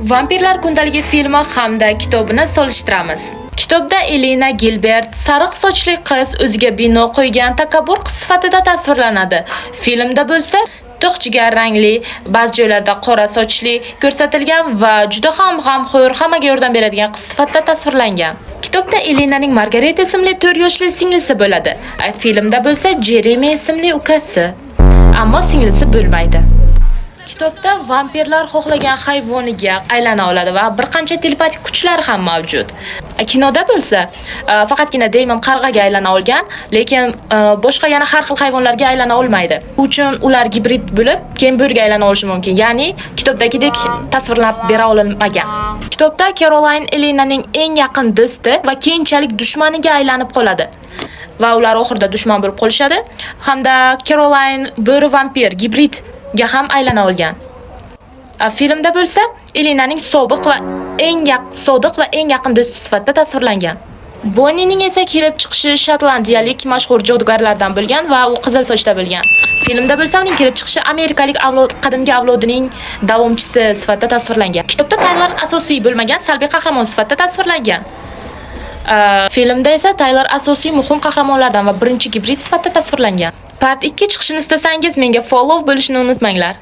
Vampirlar kundaligi filmi hamda kitobini solishtiramiz. Kitobda Elena Gilbert sariq sochli qiz o'ziga bino qo'ygan takabbur qiz sifatida tasvirlanadi. Filmda bo'lsa to'qchigar rangli, ba'zi joylarda qora sochli ko'rsatilgan va juda ham g'amxo'r, hammaga yordam beradigan qiz sifatida tasvirlangan. Kitobda Elenaning Margareta ismli 4 yoshli singlisi bo'ladi. Filmda bo'lsa Jeremy ismli ukasi. Ammo singlisi bo'lmaydi. Kitobda vampirlar xohlagan hayvoniga aylana oladi va bir qancha telepatik kuchlar ham mavjud. Kinoda bo'lsa, faqatgina Damon qarg'aga aylana olgan, lekin boshqa yana har xil hayvonlarga aylana olmaydi. Uchun ular gibrid bo'lib, keyin bo'riga aylana olishi mumkin. Ya'ni kitobdagidek tasvirlab bera olinmagan. Kitobda Caroline Elenaning eng yaqin do'sti va keyinchalik dushmaniga aylanib qoladi. Va ular oxirida dushman bo'lib qolishadi. Hamda Caroline bo'ri vampir gibrid ga ham aylana olgan. Filmda bo'lsa, Elenaning sodiq va eng yaqin do'sti sifatida tasvirlangan. Bonniening esa kelib chiqishi shotlandiyalik mashhur jodugarlardan bo'lgan va u qizil sochda bo'lgan. Filmda bo'lsa, uning kelib chiqishi amerikalik qadimgi avlodining davomchisi sifatida tasvirlangan. Kitobda Taylor asosiy bo'lmagan salbiy qahramon sifatida tasvirlangan. Filmda esa Taylor asosiy muhim qahramonlardan va birinchi gibrid sifatida tasvirlangan. Part 2 chiqishini istasangiz menga follow bo'lishni unutmanglar.